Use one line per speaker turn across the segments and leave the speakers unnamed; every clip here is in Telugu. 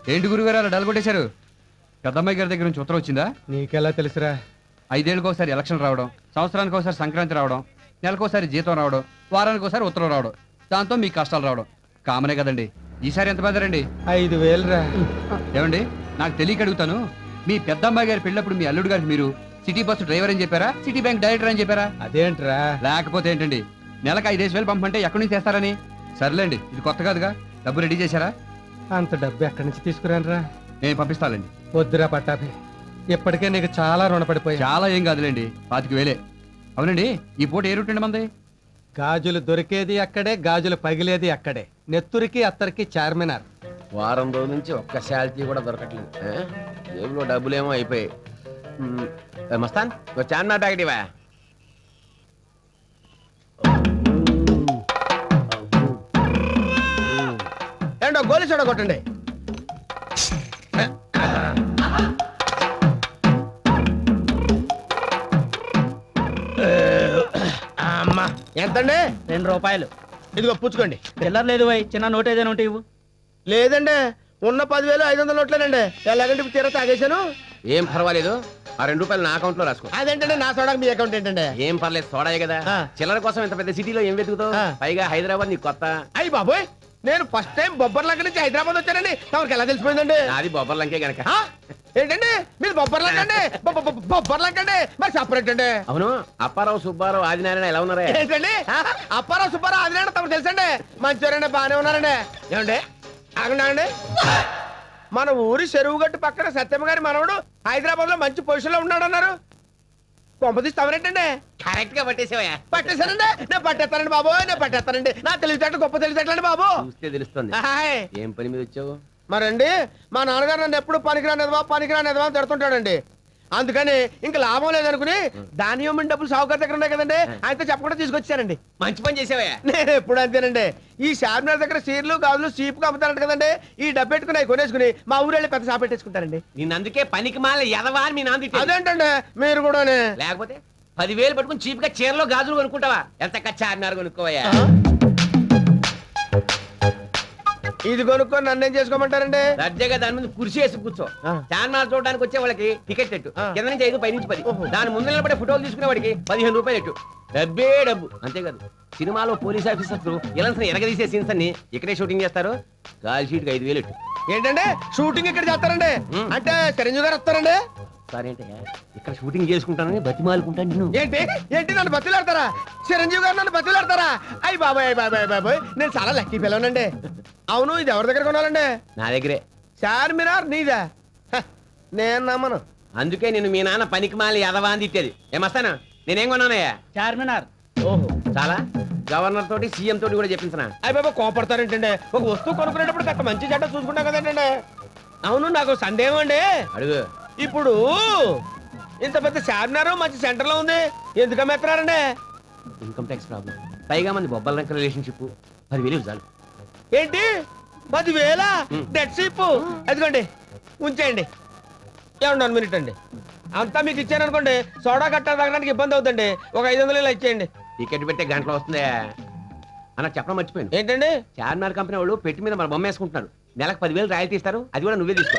ఏంటి గురుగారు అలా డల్గొట్టేశారు? పెద్దమ్మాయి గారి దగ్గర నుంచి ఉత్తరం వచ్చిందా?
నీకెలా తెలుసురా?
5 ఏళ్ళకి ఒకసారి ఎలక్షన్ రావడం, సంవత్సరానికి ఒకసారి సంక్రాంతి రావడం, నెలకోసారి జీతం రావడం, వారానికి ఒకసారి ఉత్తరం రావడం, దాంతో మీకు కష్టాలు రావడం కామనే కదండి. ఈసారి ఎంత పెద్దరండి?
5,000 రా.
ఏమండి, నాకు తెలియక అడుగుతాను, మీ పెద్దమ్మాయి గారి పెళ్ళప్పుడు మీ అల్లుడు గారికి మీరు సిటీ బస్సు డ్రైవర్ అని చెప్పారా, సిటీ బ్యాంక్ డైరెక్టర్ అని చెప్పారా?
అదేంట్రా?
లేకపోతే ఏంటండి, నెలకు 5,000 పంపంటే ఎక్కడి నుంచి తెస్తారని? సర్లేండి, ఇది కొత్త కాదుగా. డబ్బు రెడీ చేశారా?
అంత డబ్బు ఎక్కడి నుంచి తీసుకురానరా?
నేను పంపిస్తానండి.
వద్దురా పట్టాభి, ఇప్పటికే నీకు చాలా రుణపడిపోయా.
చాలా ఏం కాదులేండి, 25,000. అవునండి, ఈ పూట ఏ రూట్ అండి మంది?
గాజులు దొరికేది అక్కడే, గాజులు పగిలేది అక్కడే. నెత్తురికి అత్తరికి చార్మినార్.
వారం రోజుల నుంచి ఒక్క శాలరీ కూడా దొరకట్లేదు. జేబులో డబ్బులేమో అయిపోయాయి. మస్తాన్ చార్మినార్ ప్యాకెట్ ఇవా. ఏంటో గోలి చూడ కొట్టండి. అమ్మా ఎంతండి?
2 రూపాయలు.
ఇదిగో పుచ్చుకోండి.
చిల్లర లేదు వై, చిన్న నోట్ ఏదైనా ఉంటే ఇవ్వు.
లేదండి, ఉన్న 10,500 నోట్లేనండి. ఎలాగంటే తీర తాగేశాను. ఏం పర్వాలేదు, ఆ 2 రూపాయలు నా అకౌంట్ లో రాసుకో. అదేంటంటే నా సోడా మీ అకౌంట్ ఏంటండి? ఏం పర్లేదు, సోడాయే కదా. చిల్లర కోసం ఇంత పెద్ద సిటీలో ఏం వెతుకుతావు? పైగా హైదరాబాద్ నీకు కొత్త. అయ్యి బాబోయ్, నేను ఫస్ట్ టైం బొబ్బర్లంక నుంచి హైదరాబాద్ వచ్చానండి. తమకి ఎలా తెలిసిపోయిందండి? అది బొబ్బర్లంకే గనక. ఏంటండి మీరు బొబ్బర్లంకండి? బొబ్బర్లంకండి మరి సపరేట్ అండి. అవును, అప్పారావు సుబ్బారావు ఆదినారాయణ ఎలా ఉన్నారా? ఏంటండి అప్పారావు సుబ్బారావు ఆదినారాయణ తమకు తెలుసండి. మంచివారండి, బాగానే ఉన్నారండి. ఏమండి ఆగండి, మన ఊరి చెరువు గట్టు పక్కన సత్యమ్మ గారి మనవడు హైదరాబాద్ లో మంచి పొజిషన్ లో ఉన్నాడు అన్నారు. కొంపతీస్తామరేంటండి? కరెక్ట్ గా పట్టేసావా? పట్టేశానండి, నేను పట్టేస్తానండి బాబు, నేను పట్టేస్తానండి. నా తెలివితేటలు గొప్ప తెలివితేటలండి బాబు. చూస్తే తెలుస్తుంది. ఏం పని మీద వచ్చావు? మరండి మా నాన్నగారు నన్ను ఎప్పుడు పనికిరానిదవా అని తిడుతుంటాడండి. అందుకని ఇంకా లాభం లేదనుకుని ధాన్యం డబ్బులు సాగుగారి దగ్గర ఉన్నాయి కదండి, ఆయనతో చెప్పకుండా తీసుకొచ్చానండి. మంచి పని చేసావా? నేను ఎప్పుడు అంతేనండి. ఈ చార్మినార్ దగ్గర సీర్లు గాజులు చీపుగా అమ్ముతారంట కదండి, ఈ డబ్బు పెట్టుకుని అవి కొనేసుకుని మా ఊరెళ్ళి పెద్ద షాప్ పెట్టేసుకుంటారండి. నేను అందుకే పనికి మాల ఎదవా అని మీ నాన్న. అదేంటండి మీరు కూడా? లేకపోతే 10,000 పట్టుకుని చీప్ గా చీరలో గాజులు కొనుక్కుంటావా? ఎంత చార్మినార్ కొనుక్కోవా? ఇది కొనుక్కొని నన్నేం చేసుకోమంటారండి? దర్జాగా దాని ముందు కుర్చీ వేసి కూర్చో. చార్మినార్ చూడడానికి వచ్చే వాళ్ళకి టికెట్ ఎట్టు, కింద నుంచి 5 పై నుంచి 10. దాని ముందు నిలబడే ఫోటోలు తీసుకునే వాడికి 15 రూపాయలు ఎట్టు. డబ్బే డబ్బు, అంతేకాదు. సినిమాలో పోలీస్ ఆఫీసర్లు ఇలాంటి ఎరగదీసే సీన్స్ అన్ని ఇక్కడే షూటింగ్ చేస్తారు. కాల్ షీట్ కి 5,000 ఎట్టు. ఏంటంటే షూటింగ్ ఇక్కడ చేస్తారండి? అంటే చిరంజీవి గారు వస్తారండి? ఏంటి ఇక్కడ షూటింగ్ చేసుకుంటానని బతిమాలుకుంటాను. ఏంటి ఏంటి నన్ను బతిలాడతారా? చిరంజీవి గారు నన్ను బతిలాడతారా? అయ్యి బాబాయ్ నేను చాలా లక్కీ పిల్లవనండి. అవును, ఇది ఎవరి దగ్గర కొనాలండి? నా దగ్గరే. చార్మినార్ నీదా? నేను నమ్మను. అందుకే నేను మీ నాన్న పనికి మాలి ఎదవా అని తిట్టేది. ఏమస్తాను నేనేం కొన్నానయ్యా?
చార్మినార్.
ఓహో, చాలా. గవర్నర్ తోటి సీఎం తోటి కూడా చెప్పించిన. అయ్యి బాబా కోపడతారేంటండి? ఒక వస్తువు కొనుక్కునేటప్పుడు కాస్త మంచి చెడ్డ చూసుకుంటాం కదండి. అవును, నాకు సందేహం అండి. అడుగు. ఇప్పుడు ఇంత పెద్ద చార్మినార్ మంచి సెంటర్ లో ఉంది, ఎందుకు అమ్మేస్తున్నారండి? Income tax problem. పైగా మంది బొబ్బల రిలేషన్షిప్ 10,000 చాలు. ఏంటి 10,000? Dead ship. అదిగోండి ఉంచేయండి. ఏమన్నా 1 మినిట్ అండి. అంతా మీకు ఇచ్చాను అనుకోండి, సోడా కట్ట తాగడానికి ఇబ్బంది అవుతుంది. ఒక 500 ఇచ్చేయండి. టికెట్ పెట్టే గంటలో వస్తుందా అన్న? చెప్పడం మర్చిపోయింది. ఏంటండి? చార్మినార్ కంపెనీ వాళ్ళు పెట్టి మీద మన బొమ్మ వేసుకుంటున్నారు. నెలకు 10,000 రాయల్టీ ఇస్తారు, అది కూడా నువ్వే తీసుకో.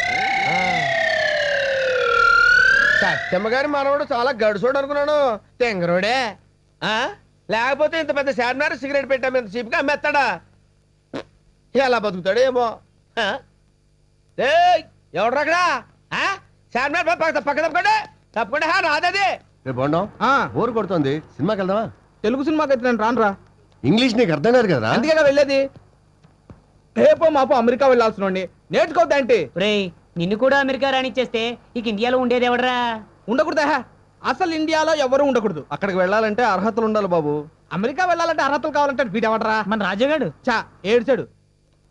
సత్యమ్మ గారి మనవడు చాలా గడుసోడు అనుకున్నాను. తెంగరోడే. లేకపోతే ఇంత పెద్ద చార్మినార్ సిగరెట్ పెట్టా మీద చీప్గా అమ్మేస్తాడా? ఎలా బతుకుతాడు ఏమో. ఎవడు అక్కడ? చార్మినార్ పక్క తప్పకుండా తప్పకుండా రాదది.
బోర్ కొడుతుంది, సినిమాకి వెళ్దామా?
తెలుగు సినిమాకి అయితే నేను రానురా.
ఇంగ్లీష్ నీకు అర్థం కాదు కదా,
అందుకేగా వెళ్ళేది. రేపో మాపో అమెరికా వెళ్ళాల్సిన నేర్చుకోవద్దా ఏంటి?
నిన్ను కూడా అమెరికా రానిచ్చేస్తే ఇక ఇండియాలో ఉండేది ఎవడరా?
ఉండకూడదా? అసలు ఇండియాలో ఎవరు ఉండకూడదు.
అక్కడికి వెళ్ళాలంటే అర్హతలు ఉండాలి బాబు.
అమెరికా వెళ్ళాలంటే అర్హతలు కావాలంటే వీడెవడరా?
మన రాజాగాడు.
చా ఏడ్చాడు.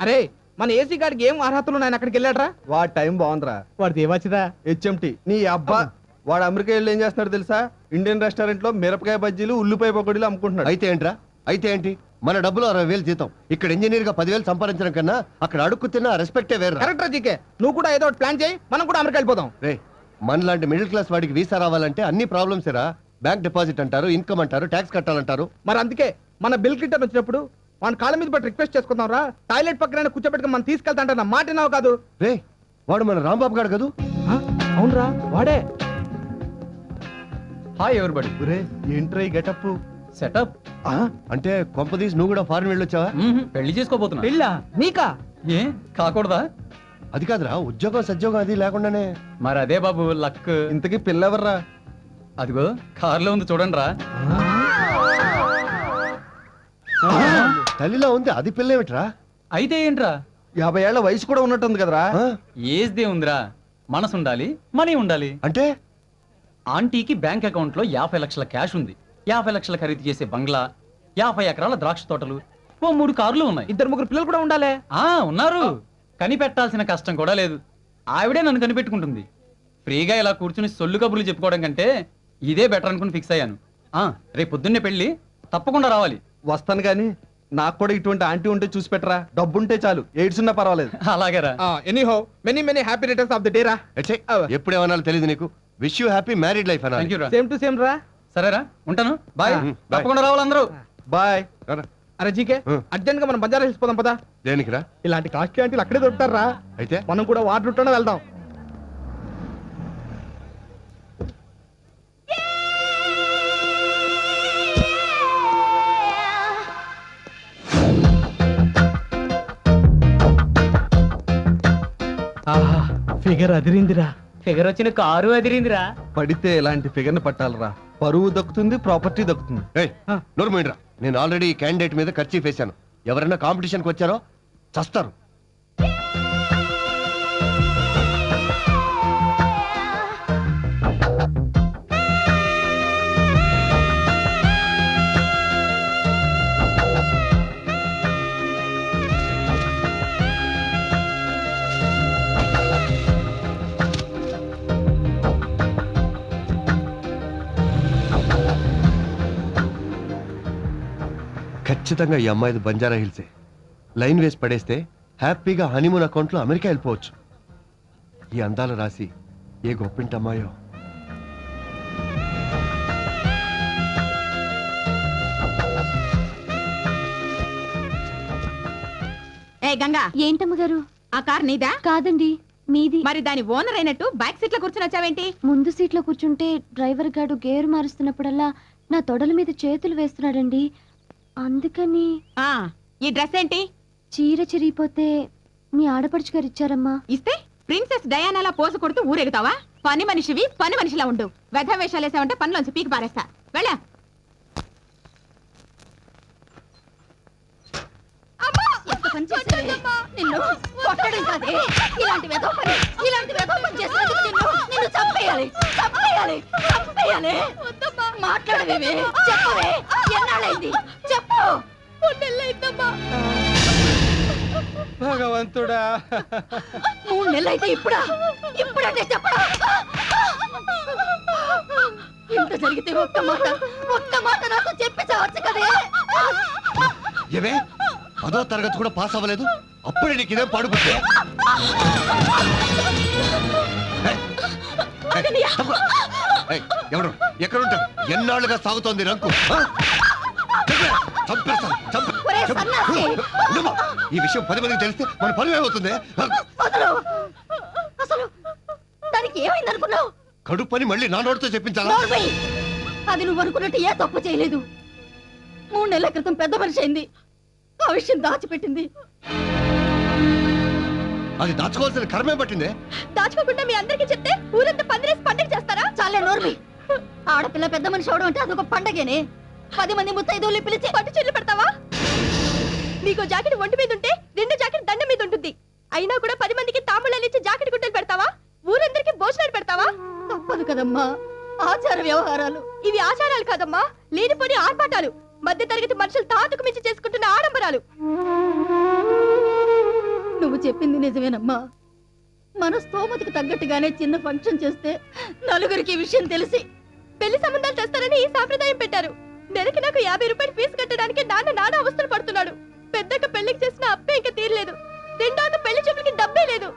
అరే మన ఏసీ గారికి ఏం అర్హతలు ఉన్నాయి అక్కడికి వెళ్ళాడరా?
వాడి టైం బాగుందిరా.
వాడిది ఏమొచ్చిదా?
హెచ్ఎంటి నీ అబ్బా. వాడు అమెరికా వెళ్ళి ఏం చేస్తున్నాడు తెలుసా? ఇండియన్ రెస్టారెంట్ లో మిరపకాయ బజ్జీలు ఉల్లిపాయ పకోడీలు అమ్ముకుంటున్నాడు. అయితే ఏంట్రా? అయితే ఏంటి? మన డబ్బులు 60,000 జీతం. ఇక్కడ ఇంజనీర్ గా 10,000 సంపాదించడం కన్నా అక్కడ అడుక్కు తిన్న రెస్పెక్టే వేరు.
కరెక్ట్ జీకే, నువ్వు కూడా ఏదో ప్లాన్ చేయి, మనం కూడా అమెరికా వెళ్ళిపోదాం.
రే, మనలాంటి మిడిల్ క్లాస్ వాడికి వీసా రావాలంటే అన్ని ప్రాబ్లమ్స్ రా. బ్యాంక్ డిపాజిట్ అంటారు, ఇన్కమ్ అంటారు, ట్యాక్స్ కట్టాలంటారు.
మరి అందుకే మన బిల్ రిటర్న్ వచ్చినప్పుడు మన కాళ్ళ మీద పట్టి రిక్వెస్ట్ చేసుకుందాం రా. టాయిలెట్ పక్కన కూర్చోబెట్టుకుని మనం తీసుకెళ్తా అంటే నా మాట నావు కాదు.
రే, వాడు మన రాంబాబు గాడు కదూ.
అవునరా వాడే.
Hi everybody.
ఒరే ఏంట్రా ఈ గెటప్?
సెటప్.
అంటే కొంపదీసి నువ్వు కూడా ఫారెన్ వెళ్ళొచ్చావా?
పెళ్లి చేసుకోబోతున్నా.
పెళ్ళా నీకా?
ఏ కాకూడదా?
అది కాదురా, ఉద్యోగం సద్యోగం అది లేకుండానే.
మరి అదే బాబు లక్.
ఇంతకీ పిల్లెవర్రా?
అదిగో కారులో ఉంది చూడండి రా.
తల్లిలో ఉంది, అది పిల్లేమిట్రా?
అయితే ఏంట్రా?
50 ఏళ్ల వయసు కూడా ఉన్నట్టుంది కదరా?
ఆ?
ఏజ్దే ఉందిరా, మనసు ఉండాలి, మనీ ఉండాలి.
అంటే
ఆంటీకి బ్యాంక్ అకౌంట్ లో 50 లక్షల క్యాష్ ఉంది, 50 లక్షల ఖరీదు చేసే బంగ్లా, 50 ఎకరాల ద్రాక్ష తోటలు, ఓ 3 కార్లు ఉన్నాయి.
2-3 పిల్లలు కూడా ఉండాలి.
ఉన్నారు. కనిపెట్టాల్సిన కష్టం కూడా లేదు. ఆవిడే నన్ను కనిపెట్టుకుంటుంది. ఫ్రీగా ఇలా కూర్చుని సొల్లు కబుర్లు చెప్పుకోవడం కంటే ఇదే బెటర్ అనుకుని ఫిక్స్ అయ్యాను. రేపు పొద్దున్నే పెళ్లి, తప్పకుండా రావాలి.
వస్తాను గాని నాకు కూడా ఇటువంటి ఆంటీ ఉంటే చూసి పెట్టరా. డబ్బుంటే చాలు, ఎయిడ్స్ ఉన్నా పర్వాలేదు.
అలాగేరా.
Anyhow many happy returns of the day రా.
ఎచ్చే, ఎప్పుడేమనాలో తెలియదు నీకు. Wish you happy married life
thank
అనాలి.
యూ రా.
సేమ్ టు సేమ్ రా.
సరేరా, ఉంటాను. బాయ్.
bye.
తప్పకుండా రావాలి అందరూ.
బాయ్.
రారా.
అరే జీకే అర్జెంట్ గా మనం బంజారా హిల్స్ పోదాం పదా.
దేనికిరా?
ఇలాంటి కాస్ట్లీ ఆంటీలు అక్కడే దొరుకుతారా.
అయితే
మనం కూడా వాటర్ రూట్లోనే వెళ్దాం. ఆహా ఫిగర్ అదిరిందిరా.
ఫిగర్ వచ్చిన కారు అదిరిందిరా.
పడితే ఇలాంటి ఫిగర్ ని పట్టాలరా. పరువు దక్కుతుంది, ప్రాపర్టీ దక్కుతుంది.
ఏయ్, నోరు మూయండిరా. నేను ఆల్రెడీ ఈ క్యాండిడేట్ మీద ఖర్చు వేశాను. ఎవరైనా కాంపిటీషన్కి వచ్చారో చస్తారు. ఖచ్చితంగా ఈ అమ్మాయిది బంజారా హిల్సే. లైన్ వేసి పడేస్తే హ్యాపీగా హనీమూన్ అకౌంట్లో అమెరికా వెళ్ళిపోవచ్చు. ఈ అందాల రాసి ఏ గొప్పింటి అమ్మాయో.
ఏ గంగా,
ఏంటమ్మ గారు?
ఆ కార్ నీదా?
కాదండి, మీది.
మరి దాని ఓనర్ అయినట్టు బ్యాక్ సీట్ లో కూర్చుని వచ్చావేంటి?
ముందు సీట్లో కూర్చుంటే డ్రైవర్ గాడు గేరు మారుస్తున్నప్పుడల్లా నా తొడల మీద చేతులు వేస్తున్నాడండి. అందుకని
ఆ ఈ డ్రెస్ ఏంటి?
చీర చిరిగిపోతే మీ ఆడపడుచు గారు ఇచ్చారమ్మా.
ఇస్తే ప్రిన్సెస్ డయానాలా పోజు కొడుతూ ఊరెగుతావా? పని మనిషివి, పని మనిషిలా ఉండు. వెధ వేషాలు వేసావంటే పనిలోంచి పీకి పారేస్తా. వెళ్ళా.
ఎంత పని చేశావే? నిన్ను కొట్టడం కాదే, ఇలాంటి వెధవ పని చేసినందుకు నిన్ను చంపేయాలి. మాట్లాడవేమే, చెప్పవే. ఎన్నాళ్ళైంది చెప్పు.
భగవంతుడా,
3 నెలలైతే ఇప్పుడంటే చెప్ప. ఇంత జరిగితే ఒక్క మాట నాతో చెప్పి చావచ్చు కదే.
ఏవే, 10వ తరగతి కూడా పాస్ అవ్వలేదు, అప్పుడే నీకు ఇదే పాడుపుట్టే. ఎవరు ఎక్కడుంటారు? ఎన్నాళ్ళుగా సాగుతోంది రంకు.
ఒరే సన్నాసి!
ఈ విషయం 10 మందికి తెలిస్తే మన పని ఏమవుతుంది?
అసలు దానికి ఏమైంది అనుకున్నావు?
కడుపు పని మళ్ళీ నా నోటితో చెప్పించాలా?
అది నువ్వు అనుకున్నట్టు ఏ తప్పు చేయలేదు. 3 నెలల క్రితం పెద్ద మనిషి అయింది. ఆ విషయం దాచిపెట్టింది.
అది దాచుకోవాల్సిన కర్మే పట్టిందే.
దాచుకోకుండా మీ అందరికీ చెప్తే ఊరంతా పందిరేసి పండగ చేస్తారా? చాలే నోర్మి. ఆడపిల్ల పెద్ద మనిషి అవడం అంటే అదొక పండగేనే. 10 మంది ముత్తైదువుల్ని పిలిచి పట్టు చెల్లి పెడతావా? నీకు జాకెట్ ఒంటి మీద ఉంటే 2 జాకెట్ దండ మీద ఉంటుంది. అయినా కూడా 10 మందికి తాంబూలాలు ఇచ్చి జాకెట్ గుడ్డలు పెడతావా? ఊరందరికీ భోజనాలు పెడతావా? తప్పదు కదమ్మా, ఆచార వ్యవహారాలు. ఇవి ఆచారాలు కాదమ్మా, లేనిపోని ఆర్పాటాలు. మధ్య తరగతి మనుషులు తాతుకు మించి చేసుకుంటున్న ఆడంబరాలు. నువ్వు చెప్పింది నిజమేనమ్మా. మన స్తోమతకు తగ్గట్టుగానే చిన్న ఫంక్షన్ చేస్తే నలుగురికి విషయం తెలిసి పెళ్లి సంబంధాలు చేస్తారని ఈ సాంప్రదాయం పెట్టారు. నెలకి నాకు 50 రూపాయలు ఫీజు కట్టడానికి నాన్న అవస్థలు పడుతున్నాడు. పెద్దక్క పెళ్లికి చేసిన అప్పే ఇంకా తీరలేదు. రెండోక పెళ్లి చూపులకి డబ్బే లేదు.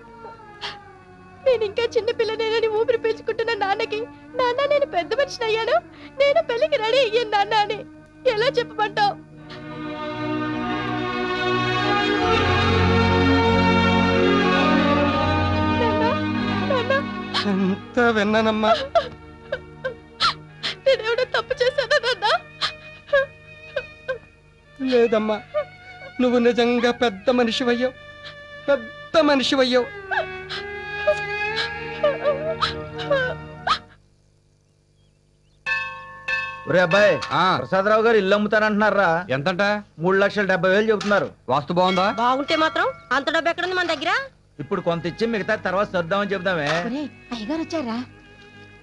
నేను ఇంకా చిన్న పిల్లనేనని ఊపిరి పీల్చుకుంటున్న నాన్నకి, నాన్న నేను పెద్ద మనిషిని అయ్యాను, నేను పెళ్లికి రెడీ అయ్యాను నాన్న అని ఎలా చెప్పమంటావు? నాన్న
అంతా విన్నానమ్మా.
నేనేమైనా తప్పు చేశానా నాన్న?
లేదమ్మా, నువ్వు నిజంగా పెద్ద మనిషివయ్యావు, పెద్ద మనిషివయ్యావు.
ఒరే అబ్బాయి, ప్రసాదరావు గారు ఇల్లు అమ్ముతానంటున్నారా?
ఎంతంట?
3,70,000 చెబుతున్నారు.
వాస్తు బాగుందా?
బాగుంటే మాత్రం అంత డబ్బు ఎక్కడుంది మన దగ్గర?
ఇప్పుడు కొంత ఇచ్చి మిగతా తర్వాత సర్దామని చెబుదామే.
ఒరేయ్, అయ్యగారు వచ్చారా?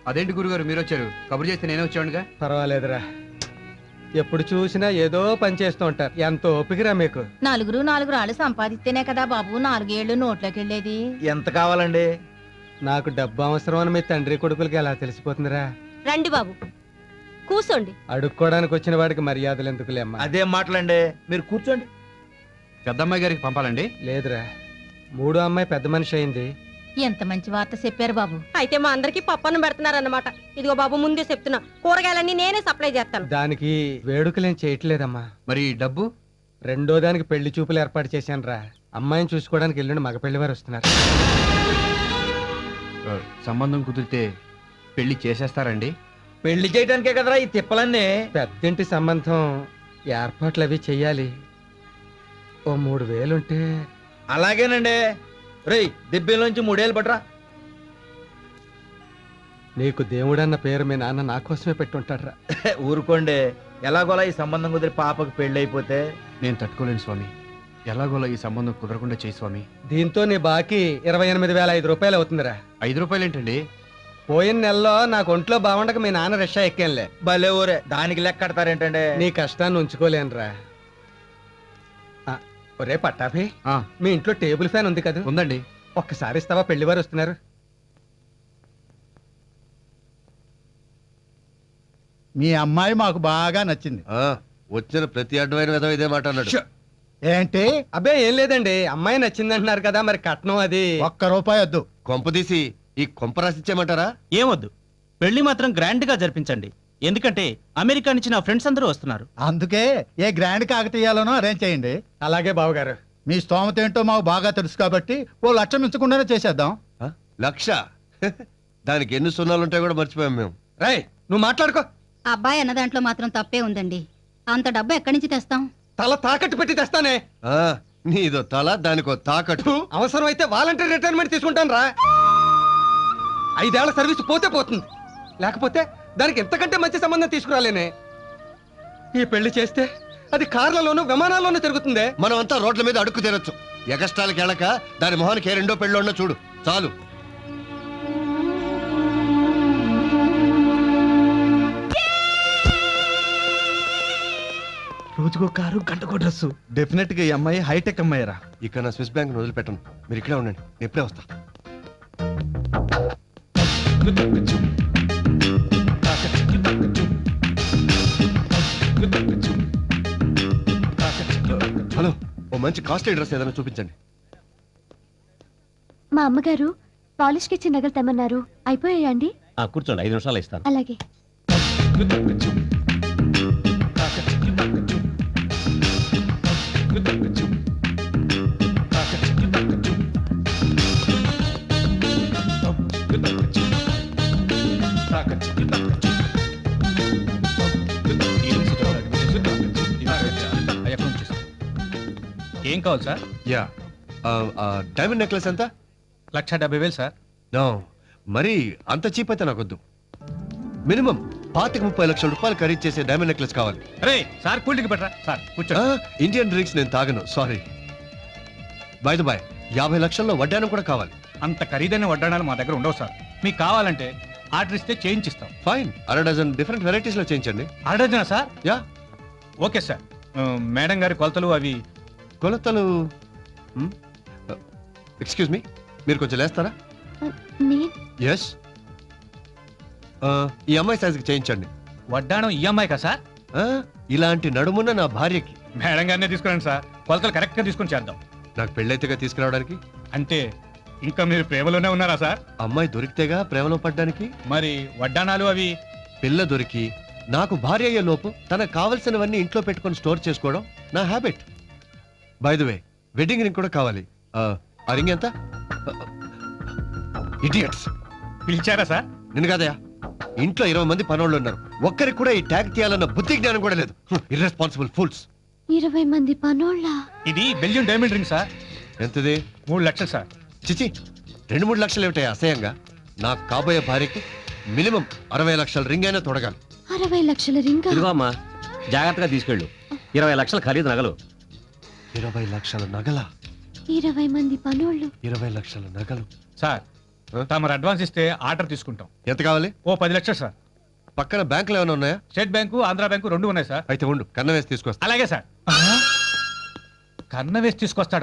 అదేంటి గురుగారు మీరు వచ్చారు? కబురు చేస్తే నేనే వచ్చాడుగా.
పర్వాలేదురా, ఎప్పుడు చూసినా ఏదో పని చేస్తూ ఉంటారు. ఎంత ఓపికరా మీకు.
నలుగురు ఆళ్ళు సంపాదిస్తేనే కదా బాబు 4 ఏళ్ళు నోట్లోకి వెళ్ళేది.
ఎంత కావాలండి?
నాకు డబ్బు అవసరం అని మీ తండ్రి కొడుకులకి ఎలా తెలిసిపోతుందిరా?
రండి బాబు, కూసోండి.
అడుక్కోవడానికి వచ్చిన వాడికి మర్యాదలు ఎందుకులేమ్మా.
అదేం మాటలండి, మీరు కూర్చోండి.
పెద్దమ్మాయి గారికి పంపాలండి.
లేదురా, 3వ అమ్మాయి పెద్ద మనిషి అయింది.
ఎంత మంచి వార్త చెప్పారు బాబు.
అయితే మా అందరికి పప్పన్నం పెడుతున్నారన్నమాట. ఇదిగో బాబు, ముందే చెప్తున్నా, కూరగాయలన్నీ నేనే సప్లై చేస్తాను.
దానికి వేడుకలేం చేయట్లేదమ్మా.
మరి డబ్బు?
2వ దానికి పెళ్లి చూపులు ఏర్పాటు చేశాను రా. అమ్మాయిని చూసుకోవడానికి ఎల్లుండి మగ పెళ్లి వారు వస్తున్నారు.
సంబంధం కుదిరితే పెళ్లి చేసేస్తారండి?
పెళ్లి చేయడానికే కదరా ఈ తిప్పలన్నీ.
పెద్దింటి సంబంధం ఏర్పాట్లు అవి చెయ్యాలి. ఓ 3,000 ఉంటే.
అలాగేనండి. రేయ్, దెబ్బలోంచి 3 ఏళ్ళు పట్రా.
నీకు దేవుడన్న పేరు మీ నాన్న నా కోసమే పెట్టుంటాడ్రా.
ఊరుకోండి, ఎలాగోలా ఈ సంబంధం కుదిరి పాపకు పెళ్లి అయిపోతే.
నేను తట్టుకోలేను స్వామి. ఎలాగోలా ఈ సంబంధం కుదరకుండా చేయి స్వామి.
దీంతో నీ బాకీ 28,500 రూపాయలు అవుతుందిరా.
5 రూపాయలు ఏంటండి?
పోయిన నెలలో నాకు ఒంట్లో బాగుండక మీ నాన్న రష్యా ఎక్కానులే.
భలే ఊరే, దానికి లెక్క కడతారేంటండి?
నీ కష్టాన్ని ఉంచుకోలేనురా. ఒరే పట్టాభి,
ఆ,
మీ ఇంట్లో టేబుల్ ఫ్యాన్ ఉంది కదా?
ఉందండి.
ఒక్కసారి ఇస్తావా? పెళ్లి వారు వస్తున్నారు.
మీ అమ్మాయి మాకు బాగా నచ్చింది.
వచ్చిన ప్రతి అడ్డమైన విధం ఇదే మాట అన్నాడు.
ఏంటి?
అబ్బే ఏం లేదండి, అమ్మాయి నచ్చిందంటున్నారు కదా, మరి కట్నం అది.
₹1 వద్దు.
కొంపదీసి ఈ కొంప రాసిచ్చేయమంటారా?
ఏమొద్దు, పెళ్లి మాత్రం గ్రాండ్ గా జరిపించండి. ఎందుకంటే అమెరికా నుంచి నా ఫ్రెండ్స్ అందరూ వస్తున్నారు.
అందుకే ఏ గ్రాండ్ కాకతీయాలనో అరేంజ్ చేయండి.
అలాగే బావగారు.
మీ స్తోమత ఏంటో మాకు బాగా తెలుసు కాబట్టి 1,00,000 మించకుండానే చేసేద్దాం.
1,00,000? దానికి ఎన్ని సున్నాలు ఉంటాయి కూడా మర్చిపోయాం మేము.
రేయ్, నువ్వు మాట్లాడుకో.
అబ్బాయి అన్న దాంట్లో మాత్రం తప్పే ఉందండి. అంత డబ్బు ఎక్కడి నుంచి తెస్తాం?
తల తాకట్టు పెట్టి తెస్తానే.
నీదో తల, దానికో తాకట్టు.
అవసరమైతే వాలంటీర్ రిటైర్మెంట్ తీసుకుంటాను రా. 5 ఏళ్ల సర్వీస్ పోతే పోతుంది, లేకపోతే దానికి ఎంతకంటే మంచి సంబంధం తీసుకురాలేనే. ఈ పెళ్లి చేస్తే అది కార్లలోనూ విమానాల్లోనూ తిరుగుతుందే.
మనం అంతా రోడ్ల మీద అడుక్కు తినొచ్చు. ఎగస్టాలకి వెళ్ళక దాని మొహానికి ఏ 2వ పెళ్ళి చూడు చాలు.
రోజుకో కారు, గంటకో డ్రెస్సు. డెఫినెట్ గా ఈ అమ్మాయి హైటెక్ అమ్మాయిరా.
ఇక నా స్విస్ బ్యాంక్ వదిలిపెట్టను. మీరు ఇక్కడే ఉండండి, నేను ఇప్పుడే వస్తా. హలో, ఓ మంచి కాస్ట్లీ డ్రెస్ ఏదైనా చూపించండి.
మా అమ్మగారు పాలిష్ కి ఇచ్చిన నగలు తెమ్మన్నారు. అయిపోయాయండి?
కూర్చోండి, 5 నిమిషాలు ఇస్తాను.
అలాగే.
ఏం కావాలి సార్?
యా, డైమండ్ నెక్లెస్ ఎంత?
1,70,000 సార్.
నో, మరి అంత చీప్ అయితే నాకొద్దు. మినిమం 25-30 లక్షల రూపాయలు ఖరీదు చేసే డైమండ్ నెక్లెస్ కావాలి.
రే సార్, కూల్ డ్రింక్ పెట్టరా సార్, కూర్చోండి.
ఇండియన్ డ్రింక్స్ నేను తాగను, సారీ. బై 50 లక్షల్లో వడ్డానం కూడా కావాలి.
అంత ఖరీదైన వడ్డాణాలు మా దగ్గర ఉండవు సార్. మీకు కావాలంటే ఆర్డర్ ఇస్తే చేయించిస్తాం.
ఫైన్, 1/2 డజన్ డిఫరెంట్ వెరైటీస్ లో చేయించండి.
Order sir?
Yeah,
okay sir. Madam గారి కొలతలు అవి.
కొలతలు? ఎక్స్క్యూజ్ మీ, మీరు కొంచెం లేస్తారా? ఎస్, ఈ అమ్మాయి సైజుకి చేయించండి.
వడ్డాణం ఈ అమ్మాయి కదా సార్?
ఇలాంటి నడుమున్న నా భార్యకి.
మేడం గారినే తీసుకురండి సార్, కొలతలు కరెక్ట్ గా తీసుకుని చేద్దాం.
నాకు పెళ్ళైతేగా తీసుకురావడానికి.
అంటే ఇంకా మీరు ప్రేమలోనే ఉన్నారా సార్?
అమ్మాయి దొరికితేగా ప్రేమలో పడ్డానికి.
మరి వడ్డాణాలు అవి?
పిల్ల దొరికి నాకు భార్య అయ్యే లోపు తనకు కావలసినవన్నీ ఇంట్లో పెట్టుకొని స్టోర్ చేసుకోవడం నా habit. By the way, wedding ring కూడా కావాలి. ఆ రింగ్ ఎంత? ఇడియట్స్,
పిలిచారా సార్?
నిన్ను కాదయా, ఇంట్లో 20 మంది పనోళ్ళు ఉన్నారు, ఒక్కరికి కూడా ఈ ట్యాగ్ తీయాలన్న బుద్ధి జ్ఞానం కూడా లేదు. Irresponsible fools.
20 మంది పనోళ్ళ.
ఇది బెల్జియం డైమండ్ రింగ్ సార్.
ఎంతది?
3 లక్షలు సార్.
చిచి, 2-3 లక్షలు ఏమిటాయి అసహ్యంగా? నాకు కాబోయే భార్యకి మినిమం 60 లక్షల రింగ్ అయినా తొడగాలి.
60 లక్షల రింగా?
ఇదిగో అమ్మా, జాగ్రత్తగా తీసుకెళ్ళు. 20 లక్షలు ఖరీదు నగలు.
20 లక్షల నగల?
20 మంది పనోళ్ళు.
20 లక్షల నగలు.
సార్ తమరు అడ్వాన్స్ ఇస్తే ఆర్డర్ తీసుకుంటాం.
ఎంత కావాలి?
ఓ 10 లక్షలు సార్.
పక్కన బ్యాంకులు ఏమైనా ఉన్నాయా?
స్టేట్ బ్యాంకు, ఆంధ్రా బ్యాంకు 2 ఉన్నాయి సార్.
అయితే ఉండు, కన్న వేసి తీసుకొస్తా.
అలాగే సార్. కన్న వేసి తీసుకొస్తాడా?